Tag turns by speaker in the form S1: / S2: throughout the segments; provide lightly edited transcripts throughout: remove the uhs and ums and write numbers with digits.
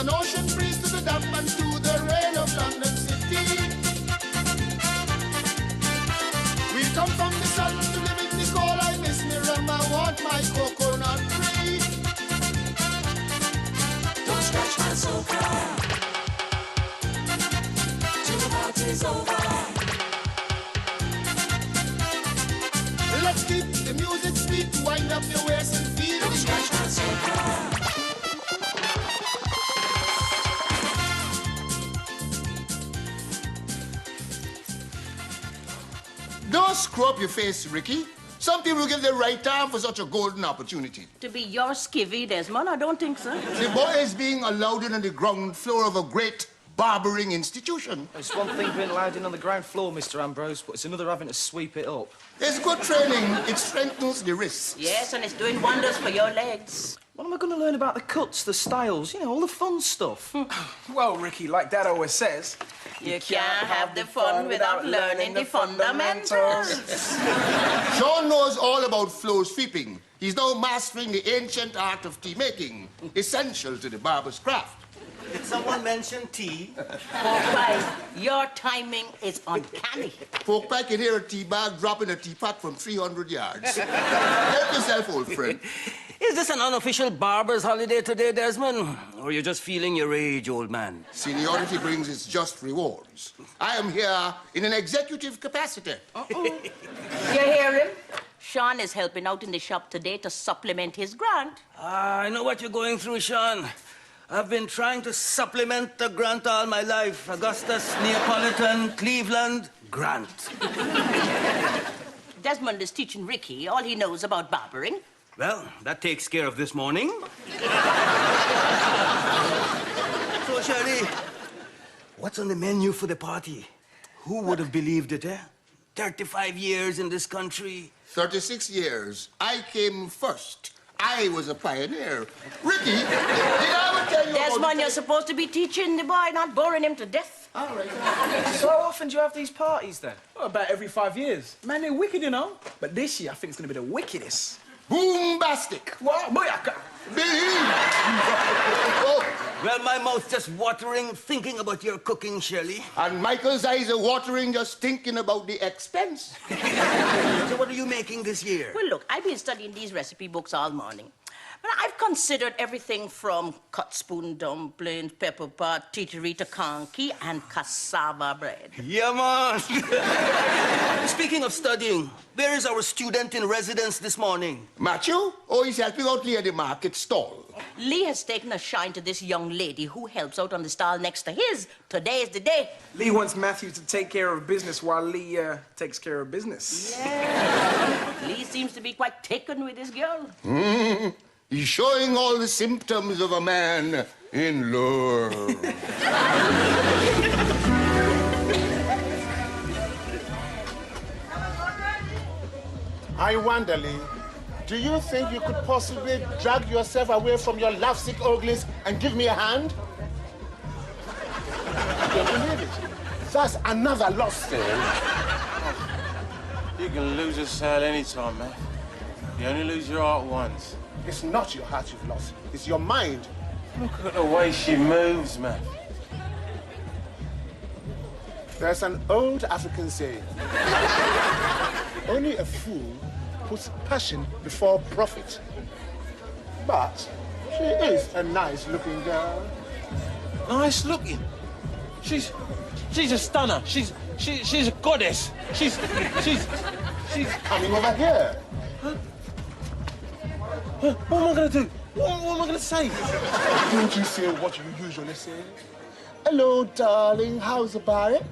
S1: an ocean breeze to the damp and to the rain of London City. We come from the sun to live in the cold. I miss me rum, I want my coconut tree.
S2: Don't scratch my sofa till the party's over.
S1: Let's keep the music sweet, wind up your waist and feel
S2: Don't
S1: the
S2: scratch my sofa.
S1: Don't screw up your face, Ricky. Some people give their right time for such a golden opportunity.
S3: To be your skivvy, Desmond? I don't think so.
S1: The boy is being allowed in on the ground floor of a great barbering institution.
S4: It's one thing being allowed in on the ground floor, Mr. Ambrose, but it's another having to sweep it up.
S1: It's good training. It strengthens the wrists.
S3: Yes, and it's doing wonders for your legs.
S4: What am I going to learn about the cuts, the styles, you know, all the fun stuff?
S5: Well, Ricky, like Dad always says,
S3: You can't have the fun without learning the fundamentals.
S1: Sean knows all about floor sweeping. He's now mastering the ancient art of tea making, essential to the barber's craft.
S6: Did someone mention tea?
S3: Porkpie, your timing is uncanny.
S1: Porkpie can hear a tea bag drop in a teapot from 300 yards. Help yourself, old friend.
S7: Is this an unofficial barber's holiday today, Desmond? Or are you just feeling your age, old man?
S1: Seniority brings its just rewards. I am here in an executive capacity.
S3: You hear him? Sean is helping out in the shop today to supplement his grant.
S7: I know what you're going through, Sean. I've been trying to supplement the grant all my life. Augustus, Neapolitan, Cleveland, Grant.
S3: Desmond is teaching Ricky all he knows about barbering.
S7: Well, that takes care of this morning. So, Shirley, what's on the menu for the party? Who would have believed it, eh? 35 years in this country.
S1: 36 years. I came first. I was a pioneer. Ricky, did I ever tell you
S3: Desmond, you're supposed to be teaching the boy, not boring him to death.
S1: All right.
S4: So how often do you have these parties, then?
S5: well, about every 5 years. Man, they're wicked, you know. But this year, I think it's going to be the wickedest.
S1: Boombastic.
S5: What? Booyaka.
S1: Oh,
S7: Well, my mouth's just watering thinking about your cooking, Shirley.
S1: and Michael's eyes are watering just thinking about the expense.
S7: So what are you making this year?
S3: Well, look, I've been studying these recipe books all morning. But I've considered everything from cut spoon dumplings, pepper pot, titarita conky, and cassava bread.
S7: Yeah, man. Speaking of studying, where is our student in residence this morning?
S1: Matthew? Oh, he's helping out Lee at the market stall.
S3: Lee has taken a shine to this young lady who helps out on the stall next to his. Today is the day.
S5: Lee wants Matthew to take care of business while Lee takes care of business.
S3: Yeah. Lee seems to be quite taken with this girl.
S1: He's showing all the symptoms of a man in love.
S8: I wonder, Lee, do you think you could possibly drag yourself away from your lovesick uglies and give me a hand? I don't believe it. That's another lost sale.
S9: You can lose a sale anytime, man. You only lose your heart once.
S8: It's not your heart you've lost, it's your mind.
S9: Look at the way she moves, man.
S8: There's an old African saying, only a fool puts passion before profit. But she is a nice-looking girl.
S9: Nice looking. She's a stunner. She's a goddess. She's
S8: Coming over here.
S9: What am I gonna do? What am I gonna say?
S8: Don't you say what you usually say? Hello, darling, how's about it?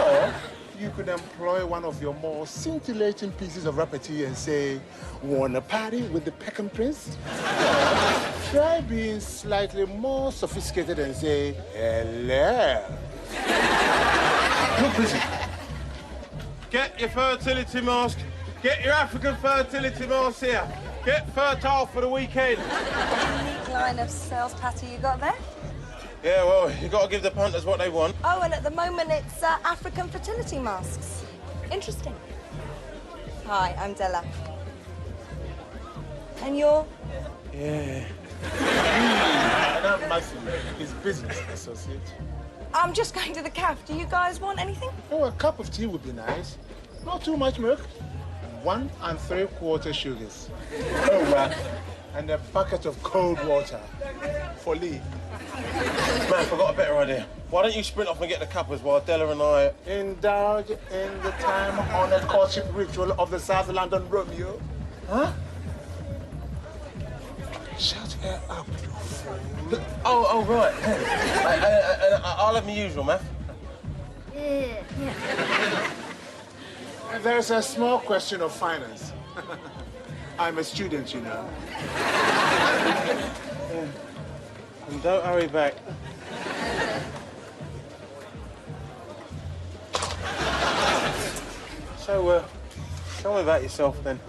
S8: Or you could employ one of your more scintillating pieces of repartee and say, wanna party with the Peckham Prince? Or try being slightly more sophisticated and say, hello.
S9: Look, listen. Get your fertility mask. Get your African fertility mask here. Get fertile for the weekend.
S10: Unique line of sales patty you got there?
S9: Yeah, well, you got to give the punters what they want.
S10: Oh, and at the moment it's African fertility masks. Interesting. Hi, I'm Della. And you're?
S9: Yeah.
S8: And I'm Matthew, his business associate.
S10: I'm just going to the cafe. Do you guys want anything?
S8: Oh, a cup of tea would be nice. Not too much milk. 1 3/4 sugars. Oh, and a bucket of cold water for Lee.
S9: Man, I've got a better idea. Why don't you sprint off and get the cuppers while Della and I...
S8: Indulge in the time-honored courtship ritual of the South London Romeo. Huh? Shut her up, you fool.
S9: Oh, right. I'll have my usual, man.
S8: There's a small question of finance. I'm a student, you know.
S9: And don't hurry back. So, tell me about yourself, then.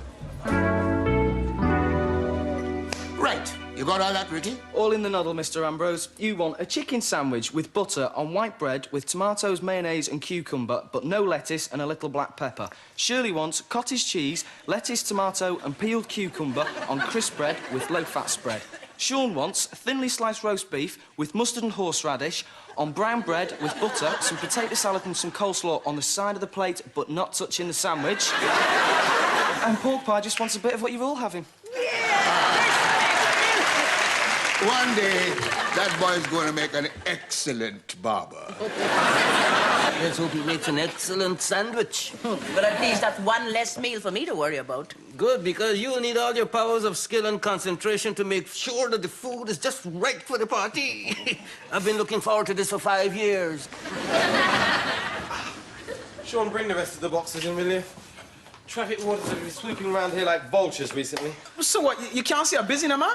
S1: Right. You got all that, Ricky?
S4: All in the noddle, Mr. Ambrose. You want a chicken sandwich with butter on white bread with tomatoes, mayonnaise and cucumber, but no lettuce and a little black pepper. Shirley wants cottage cheese, lettuce, tomato and peeled cucumber on crisp bread with low-fat spread. Sean wants thinly sliced roast beef with mustard and horseradish on brown bread with butter, some potato salad and some coleslaw on the side of the plate, but not touching the sandwich. And pork pie just wants a bit of what you're all having.
S1: One day, that boy's going to make an excellent barber.
S7: Let's hope he makes an excellent sandwich.
S3: But at least that's one less meal for me to worry about.
S7: Good, because you'll need all your powers of skill and concentration to make sure that the food is just right for the party. I've been looking forward to this for 5 years.
S9: Sean, bring the rest of the boxes in, will you? Traffic wardens have been swooping around here like vultures recently.
S5: So what, you can't see how busy I'm, man?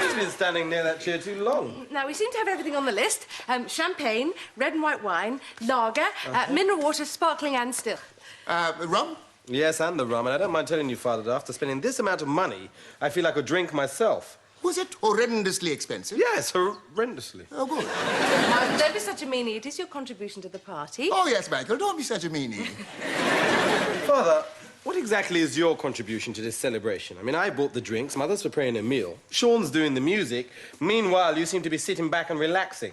S9: He's been standing near that chair too long.
S11: Now, we seem to have everything on the list. Champagne, red and white wine, lager, mineral water, sparkling and still.
S1: Rum?
S9: Yes, and the rum. And I don't mind telling you, Father, that after spending this amount of money, I feel like a drink myself.
S1: Was it horrendously expensive?
S9: Yes, horrendously.
S1: Oh, good.
S11: Now, don't be such a meanie. It is your contribution to the party.
S1: Oh, yes, Michael, don't be such a meanie.
S9: Father, what exactly is your contribution to this celebration? I mean, I bought the drinks, Mother's preparing a meal, Sean's doing the music. Meanwhile, you seem to be sitting back and relaxing.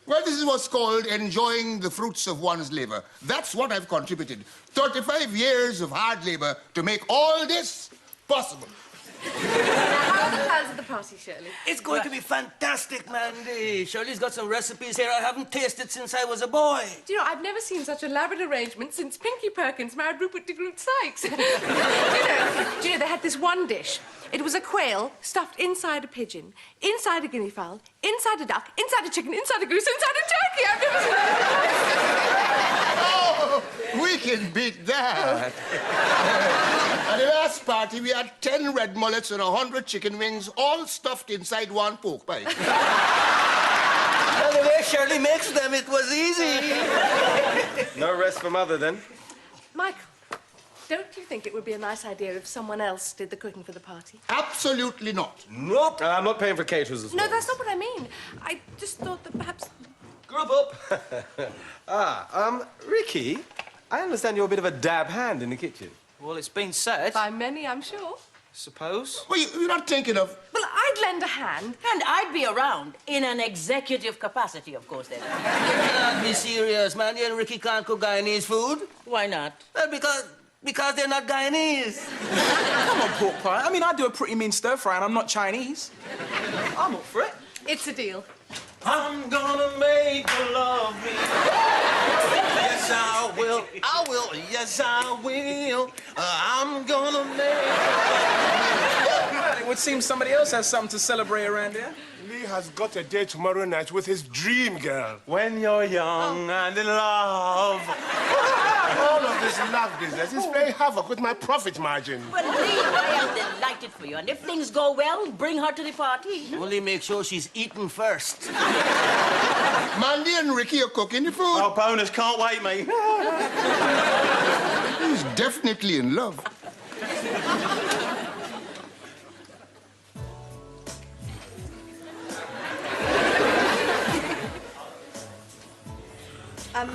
S1: Well, this is what's called enjoying the fruits of one's labor. That's what I've contributed. 35 years of hard labor to make all this possible.
S11: How are the plans of the party, Shirley?
S7: It's going to be fantastic, Mandy. Shirley's got some recipes here I haven't tasted since I was a boy.
S11: Do you know, I've never seen such elaborate arrangement since Pinky Perkins married Rupert de Groot Sykes. do you know, they had this one dish. It was a quail stuffed inside a pigeon, inside a guinea fowl, inside a duck, inside a chicken, inside a goose, inside a turkey. I've never seen that.
S1: Oh, we can beat that. At the last party, we had 10 red mullets and 100 chicken wings, all stuffed inside one pork pie.
S7: Well, the way Shirley makes them, it was easy.
S9: No rest for Mother, then?
S11: Michael, don't you think it would be a nice idea if someone else did the cooking for the party?
S1: Absolutely not.
S9: Nope. I'm not paying for caterers as well.
S11: No, that's not what I mean. I just thought that perhaps...
S9: Group up. Ricky, I understand you're a bit of a dab hand in the kitchen.
S4: Well, it's been said.
S11: By many, I'm sure.
S4: Suppose.
S1: Well, you're not thinking of...
S11: Well, I'd lend a hand.
S3: And I'd be around in an executive capacity, of course, then.
S7: You cannot be serious, man. You and Ricky can't cook Guyanese food.
S3: Why not?
S7: Well, because they're not Guyanese.
S5: Come on, pork pie. I mean, I do a pretty mean stir-fry and I'm not Chinese. I'm up for it.
S11: It's a deal.
S9: I'm gonna make you love me. Yes, I will. I will. Yes, I will. I'm gonna make
S5: Well, it would seem somebody else has something to celebrate around here.
S8: Lee has got a date tomorrow night with his dream girl.
S9: When you're young and in love.
S8: All of this love business is playing havoc with my profit margin.
S3: Well, Lee, I am delighted for you. And if things go well, bring her to the party.
S7: Only make sure she's eaten first.
S1: Mandy and Ricky are cooking the food.
S9: Oh, bonus, can't wait, mate.
S1: He's definitely in love.
S10: I'm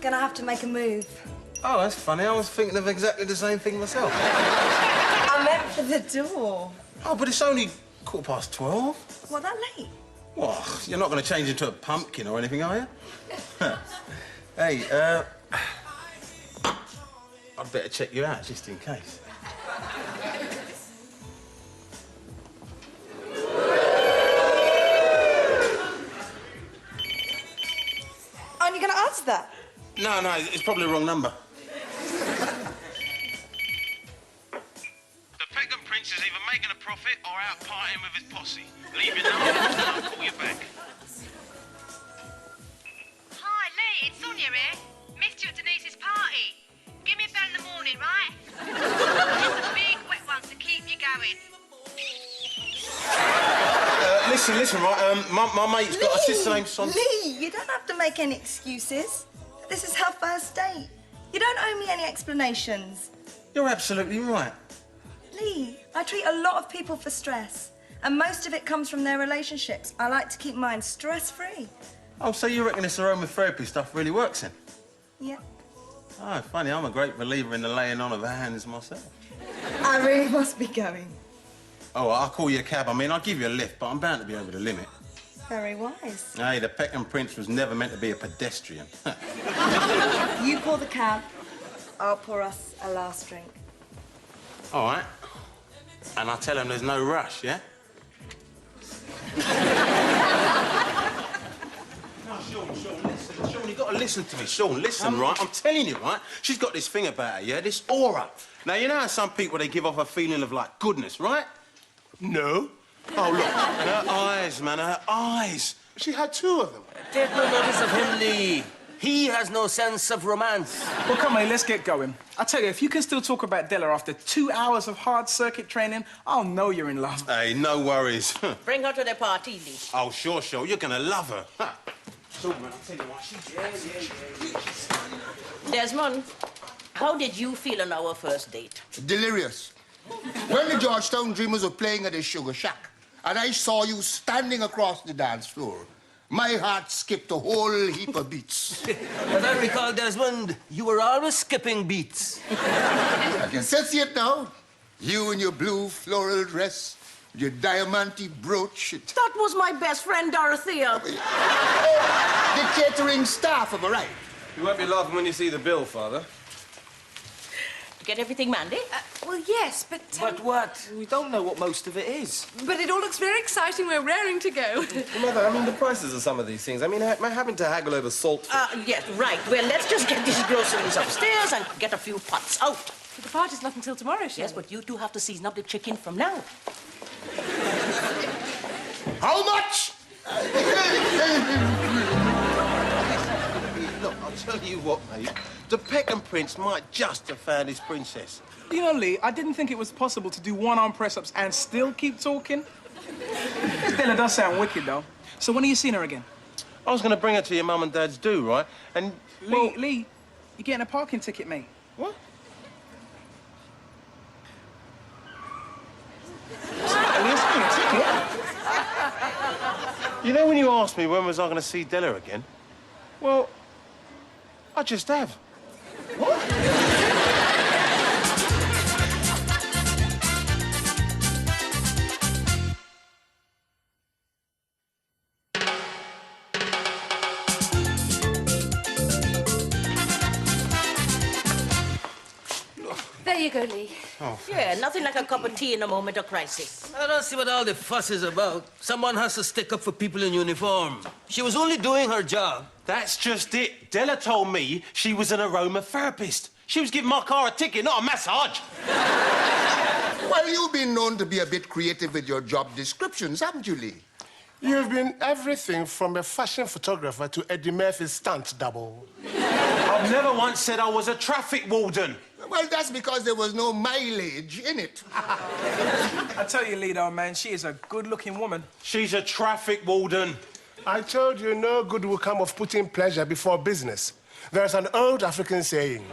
S10: gonna have to make a move.
S9: Oh, that's funny. I was thinking of exactly the same thing myself.
S10: I meant for the door.
S9: Oh, but it's only 12:15?
S10: What, that late?
S9: Well, you're not going to change into a pumpkin or anything, are you? Hey, I'd better check you out just in case.
S10: Aren't you going to answer that?
S9: No, it's probably the wrong number.
S12: The Peckham Prince is either making a profit or out partying with his posse. Leave your number and I'll call you back.
S13: Hi, Lee, it's Sonia here. Missed you at Denise's party. Give me a bell in the morning, right? Just a big wet one to keep you going.
S9: Listen, right, my mate's got a sister named Sonia.
S10: Lee, you don't have to make any excuses. This is our first date. You don't owe me any explanations.
S9: You're absolutely right.
S10: Lee, I treat a lot of people for stress, and most of it comes from their relationships. I like to keep mine stress-free.
S9: Oh, so you reckon this aromatherapy stuff really works then?
S10: Yeah.
S9: Oh, funny, I'm a great believer in the laying on of hands myself.
S10: I really must be going.
S9: Oh, I'll call you a cab. I mean, I'll give you a lift, but I'm bound to be over the limit.
S10: Very wise.
S9: Hey, the Peckham Prince was never meant to be a pedestrian.
S10: You call the cab, I'll pour us a last drink.
S9: All right. And I'll tell him there's no rush, yeah? No, Sean, listen. Sean, you've got to listen to me. Sean, listen, right? I'm telling you, right? She's got this thing about her, yeah? This aura. Now, you know how some people, they give off a feeling of, like, goodness, right?
S8: No.
S9: Oh, look. And her eyes, man, her eyes.
S8: She had two of them.
S7: Take no notice of him, Lee. He has no sense of romance.
S5: Well, come on, let's get going. I tell you, if you can still talk about Della after 2 hours of hard circuit training, I'll know you're in love.
S9: Hey, no worries.
S3: Bring her to the party, Lee.
S9: Oh, sure. You're gonna love her. So, man, I'll tell you what, she's...
S3: Desmond, how did you feel on our first date?
S1: Delirious. When the Georgetown Dreamers were playing at the Sugar Shack, and I saw you standing across the dance floor, my heart skipped a whole heap of beats.
S7: As I recall, Desmond, you were always skipping beats.
S1: I can see it now. You in your blue floral dress, your diamante brooch.
S3: That was my best friend, Dorothea.
S1: The catering staff, am I right?
S9: You won't be laughing when you see the bill, Father.
S3: Get everything, Mandy?
S11: Well, yes, but...
S7: But what?
S4: We don't know what most of it is.
S11: But it all looks very exciting. We're raring to go.
S9: Well, Mother, I mean, the prices of some of these things. I mean, having to haggle over salt...
S3: Yes, right. Well, let's just get these groceries upstairs and get a few pots out.
S11: But the party's not until tomorrow, Shirley.
S3: Yes, but you two have to season up the chicken from now.
S1: How much?
S9: Look, I'll tell you what, mate. The Peckham Prince might just have found his princess.
S5: You know, Lee, I didn't think it was possible to do one-arm press-ups and still keep talking. Della does sound wicked, though. So when are you seeing her again?
S9: I was going to bring her to your mum and dad's do, right? And,
S5: Lee, you're getting a parking ticket, mate.
S9: What? You know when you asked me when was I going to see Della again? Well, I just have.
S5: What?
S11: There you go, Lee.
S3: Yeah, nothing like a cup of tea in a moment of crisis.
S7: I don't see what all the fuss is about. Someone has to stick up for people in uniform. She was only doing her job.
S9: That's just it. Della told me she was an aromatherapist. She was giving my car a ticket, not a massage.
S1: Well, you've been known to be a bit creative with your job descriptions, haven't you, Lee?
S8: You've been everything from a fashion photographer to Eddie Murphy's stunt double.
S9: I've never once said I was a traffic warden.
S1: Well, that's because there was no mileage in it.
S5: I tell you, Lee, though, man, she is a good-looking woman.
S9: She's a traffic warden.
S8: I told you no good will come of putting pleasure before business. There's an old African saying,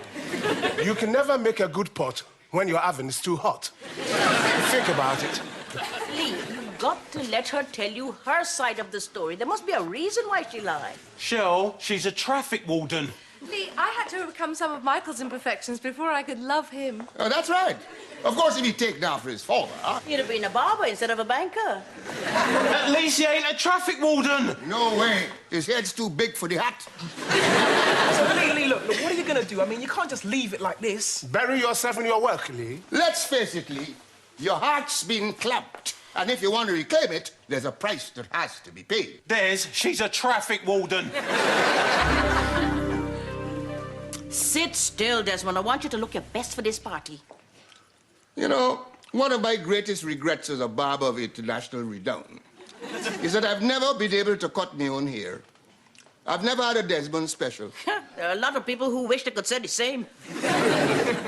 S8: you can never make a good pot when your oven is too hot. Think about it.
S3: Lee, you've got to let her tell you her side of the story. There must be a reason why she lied.
S9: Shell, she's a traffic warden.
S11: Lee, I had to overcome some of Michael's imperfections before I could love him.
S1: Oh, that's right. Of course, if he'd taken after his father, huh?
S3: You'd have been a barber instead of a banker.
S9: At least he ain't a traffic warden.
S1: No way. His head's too big for the hat.
S5: So, Lee, look, what are you gonna do? I mean, you can't just leave it like this.
S8: Bury yourself in your work, Lee.
S1: Let's face it, Lee. Your heart's been clamped. And if you want to reclaim it, there's a price that has to be paid.
S9: Des, she's a traffic warden.
S3: Sit still, Desmond. I want you to look your best for this party.
S1: You know, one of my greatest regrets as a barber of international renown is that I've never been able to cut my own hair. I've never had a Desmond special.
S3: There are a lot of people who wish they could say the same.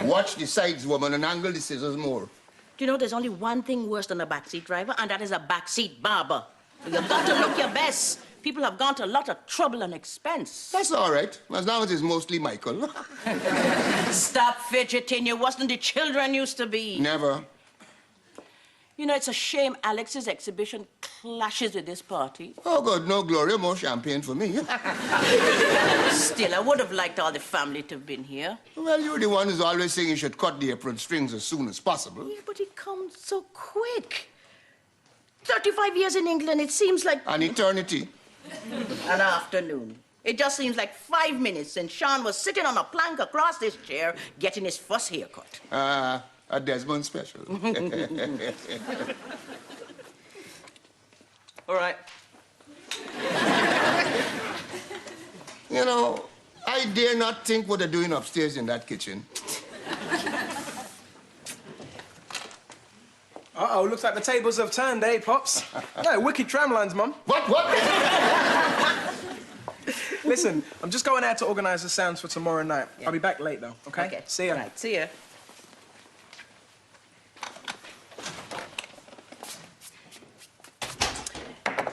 S1: Watch the sides, woman, and angle the scissors more.
S3: Do you know there's only one thing worse than a backseat driver, and that is a backseat barber. You've got to look your best. People have gone to a lot of trouble and expense.
S1: That's all right, as long as it's mostly Michael.
S3: Stop fidgeting. You wasn't the children used to be.
S1: Never.
S3: You know, it's a shame Alex's exhibition clashes with this party.
S1: Oh, God, no, Gloria, more champagne for me.
S3: Still, I would have liked all the family to have been here.
S1: Well, you're the one who's always saying you should cut the apron strings as soon as possible.
S3: Yeah, but it comes so quick. 35 years in England, it seems like...
S1: An eternity.
S3: An afternoon. It just seems like 5 minutes since Sean was sitting on a plank across this chair getting his first haircut.
S1: A Desmond special.
S5: All right.
S1: You know, I dare not think what they're doing upstairs in that kitchen.
S5: Uh-oh, looks like the tables have turned, eh, Pops? No, wicked tramlines, Mum.
S1: What?
S5: Listen, I'm just going out to organise the sounds for tomorrow night. I'll be back late, though, okay? See ya.
S3: Right, see ya.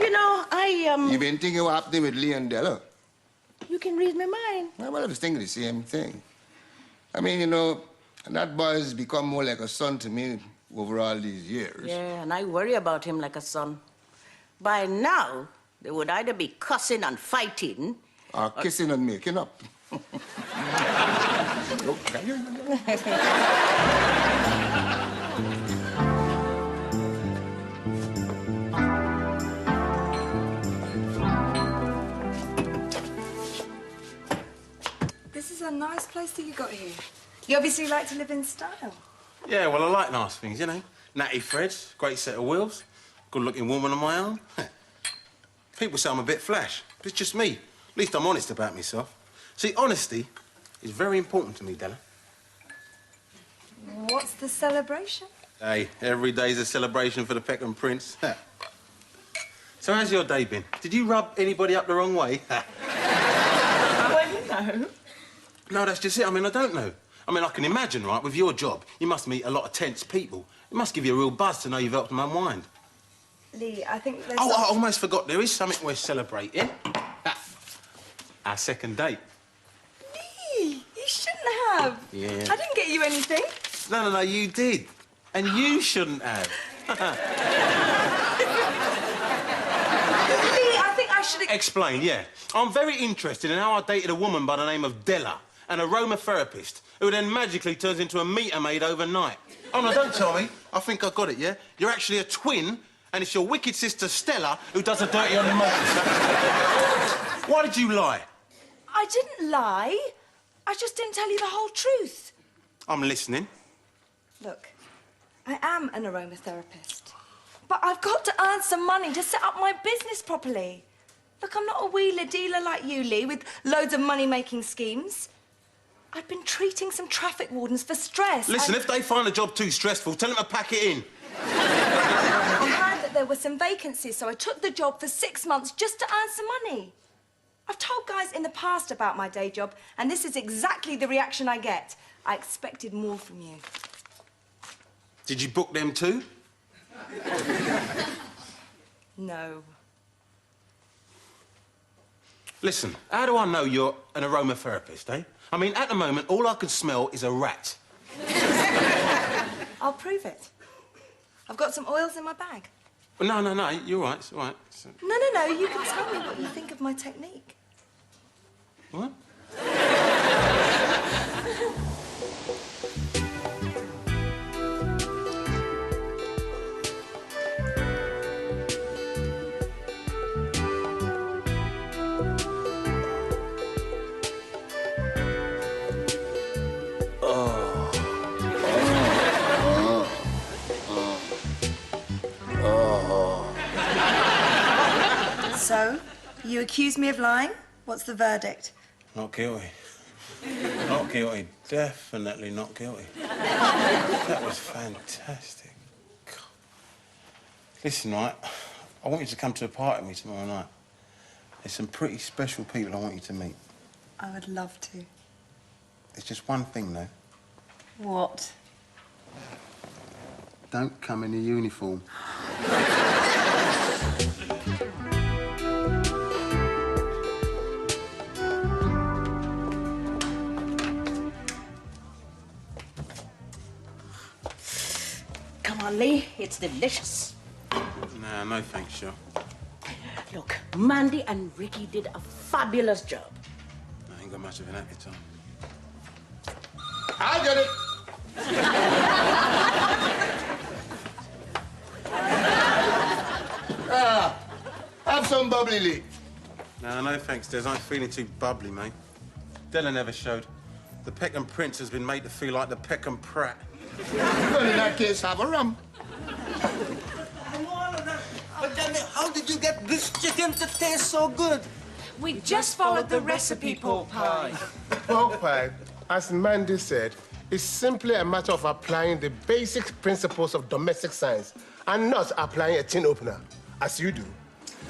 S3: You know,
S1: You've been thinking what happened with Lee and Della?
S3: You can read my mind.
S1: Well, I was thinking the same thing. I mean, you know, that boy has become more like a son to me over all these years.
S3: Yeah, and I worry about him like a son. By now, they would either be cussing and fighting...
S1: Or kissing and making up.
S10: This is a nice place that you got here. You obviously like to live in style.
S9: Yeah, well, I like nice things, you know. Natty Freds, great set of wheels, good-looking woman of my own. People say I'm a bit flash, but it's just me. At least I'm honest about myself. See, honesty is very important to me, Della.
S10: What's the celebration?
S9: Hey, every day's a celebration for the Peckham Prince. So how's your day been? Did you rub anybody up the wrong way?
S3: No.
S9: No, that's just it. I mean, I don't know. I mean, I can imagine, right, with your job, you must meet a lot of tense people. It must give you a real buzz to know you've helped them unwind.
S10: Lee, I think there's...
S9: Oh, I almost forgot. There is something we're celebrating. Our second date.
S10: Lee, you shouldn't have.
S9: Yeah.
S10: I didn't get you anything.
S9: No, you did. And you shouldn't have.
S10: Lee, I think I should...
S9: Explain, yeah. I'm very interested in how I dated a woman by the name of Della, an aromatherapist, who then magically turns into a meter maid overnight. Oh, no, don't tell me. I think I got it, yeah? You're actually a twin, and it's your wicked sister Stella who does the dirty on the motors. Why did you lie?
S10: I didn't lie. I just didn't tell you the whole truth.
S9: I'm listening.
S10: Look, I am an aromatherapist. But I've got to earn some money to set up my business properly. Look, I'm not a wheeler dealer like you, Lee, with loads of money-making schemes. I've been treating some traffic wardens for stress.
S9: Listen, if they find a job too stressful, tell them to pack it in.
S10: I heard that there were some vacancies, so I took the job for 6 months just to earn some money. I've told guys in the past about my day job, and this is exactly the reaction I get. I expected more from you.
S9: Did you book them too?
S10: No.
S9: Listen, how do I know you're an aromatherapist, eh? I mean, at the moment, all I can smell is a rat.
S10: I'll prove it. I've got some oils in my bag.
S9: No, you're right, it's all right.
S10: No, you can tell me what you think of my technique.
S9: What?
S10: So, you accuse me of lying? What's the verdict?
S9: Not guilty. Not guilty. Definitely not guilty. That was fantastic. God. Listen, right, I want you to come to a party with me tomorrow night. There's some pretty special people I want you to meet.
S10: I would love to.
S9: There's just one thing, though.
S10: What?
S9: Don't come in a uniform.
S3: Come on, Lee. It's delicious.
S9: Nah, no thanks, Joe.
S3: Look, Mandy and Ricky did a fabulous job.
S9: I ain't got much of an appetite.
S1: I get it. Have some bubbly, Lee.
S9: Nah, no thanks, Des. I'm feeling too bubbly, mate. Della never showed. The Peckham Prince has been made to feel like the Peckham Pratt.
S1: Well, in that case, have a rum.
S7: But then, how did you get this chicken to taste so good?
S11: We just followed the recipe, pork pie.
S8: Pork pie, as Mandy said, is simply a matter of applying the basic principles of domestic science and not applying a tin opener, as you do.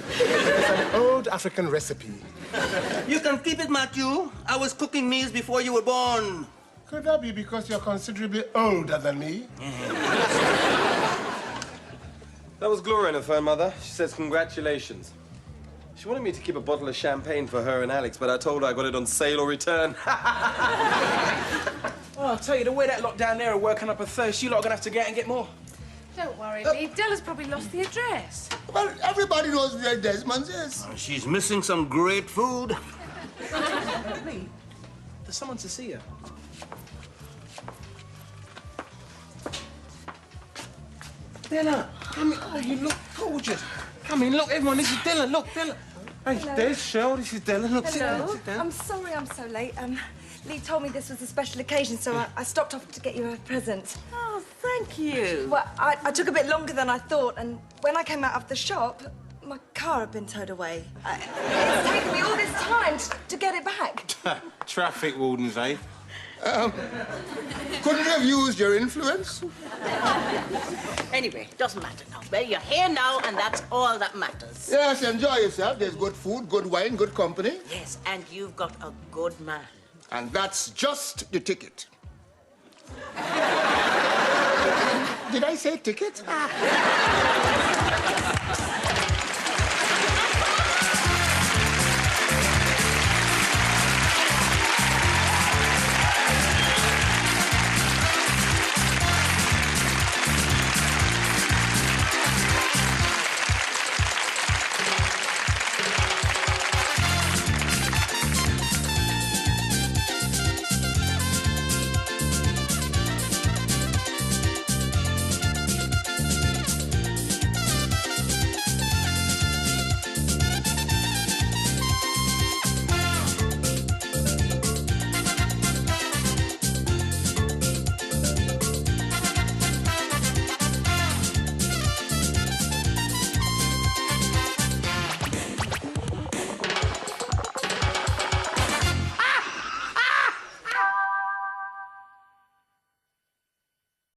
S8: It's an old African recipe.
S7: You can keep it, Matthew. I was cooking meals before you were born.
S8: Could that be because you're considerably older than me?
S14: That was Gloria on the phone, Mother. She says congratulations. She wanted me to keep a bottle of champagne for her and Alex, but I told her I got it on sale or return.
S5: Oh, I'll tell you, the way that lot down there are working up a thirst, you lot are gonna have to get out and get more.
S11: Don't worry, Lee. Della's probably lost the address.
S1: Well, everybody knows where Desmond's is.
S7: She's missing some great food.
S5: Lee, there's someone to see her. Della, come in. Oh, you look gorgeous. Come in, look, everyone, this is Della. Look, Della.
S9: Hey, Des, Shell, this is Della. Look, sit
S10: Hello.
S9: down, sit down.
S10: I'm sorry I'm so late. Lee told me this was a special occasion, so I stopped off to get you a present.
S3: Oh, thank you.
S10: Well, I took a bit longer than I thought, and when I came out of the shop, my car had been towed away. It's taken me all this time to get it back.
S9: Traffic wardens, eh?
S1: Couldn't you have used your influence?
S3: Anyway, doesn't matter now. Well, you're here now, and that's all that matters.
S1: Yes, enjoy yourself. There's good food, good wine, good company.
S3: Yes, and you've got a good man.
S1: And that's just the ticket. Did I say ticket?